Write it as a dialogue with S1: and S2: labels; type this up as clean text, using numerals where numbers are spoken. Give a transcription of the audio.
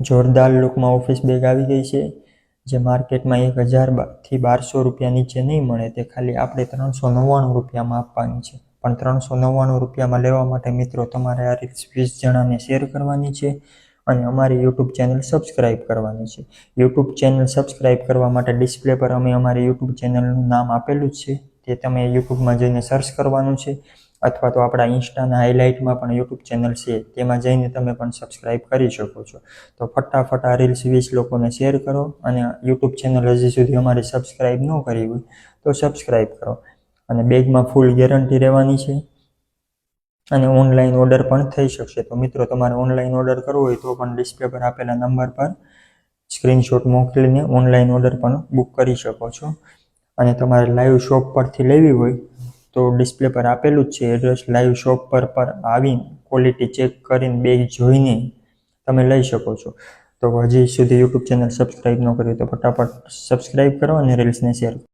S1: જોરદાર લુકમાં office bag આવી ગઈ છે, જે માર્કેટમાં 1000 થી 1200 રૂપિયા નીચે નહીં મળે. તે ખાલી આપણે 399 રૂપિયામાં આપવાની છે. પણ 399 રૂપિયામાં લેવા માટે મિત્રો તમારે આ રીલ્સ 20 જણાને શેર કરવાની છે અને અમારી યુટ્યુબ ચેનલ સબસ્ક્રાઈબ કરવાની છે. યુટ્યુબ ચેનલ સબસ્ક્રાઈબ કરવા માટે ડિસ્પ્લે પર અમે અમારી યુટ્યુબ ચેનલનું નામ આપેલું જ છે, તે તમે યુટ્યુબમાં જઈને સર્ચ કરવાનું છે, અથવા તો આપણા ઇન્સ્ટાના હાઇલાઇટમાં પણ યુટ્યુબ ચેનલ છે, તેમાં જઈને તમે પણ સબસ્ક્રાઈબ કરી શકો છો. તો ફટાફટ આ રીલ્સ 20 લોકોને શેર કરો અને યુટ્યુબ ચેનલ હજી સુધી અમારી સબસ્ક્રાઈબ ન કરી હોય તો સબસ્ક્રાઈબ કરો. અને બેગમાં ફૂલ ગેરંટી રહેવાની છે અને ઓનલાઈન ઓર્ડર પણ થઈ શકશે. તો મિત્રો તમારે ઓનલાઈન ઓર્ડર કરવો હોય તો પણ ડિસ્પ્લે પર આપેલા નંબર પર સ્ક્રીનશોટ મોકલીને ઓનલાઈન ઓર્ડર પણ બુક કરી શકો છો. અને તમારે લાઈવ શોપ પરથી લેવી હોય તો ડિસ્પ્લે પર આપેલું જ છે એડ્રેસ. લાઈવ શોપ પર આવીને ક્વોલિટી ચેક કરીને બેગ જોઈને તમે લઈ શકો છો. તો હજી સુધી યુટ્યુબ ચેનલ સબસ્ક્રાઈબ ન કરી તો ફટાફટ સબસ્ક્રાઈબ કરો અને રીલ્સને શેર કરો.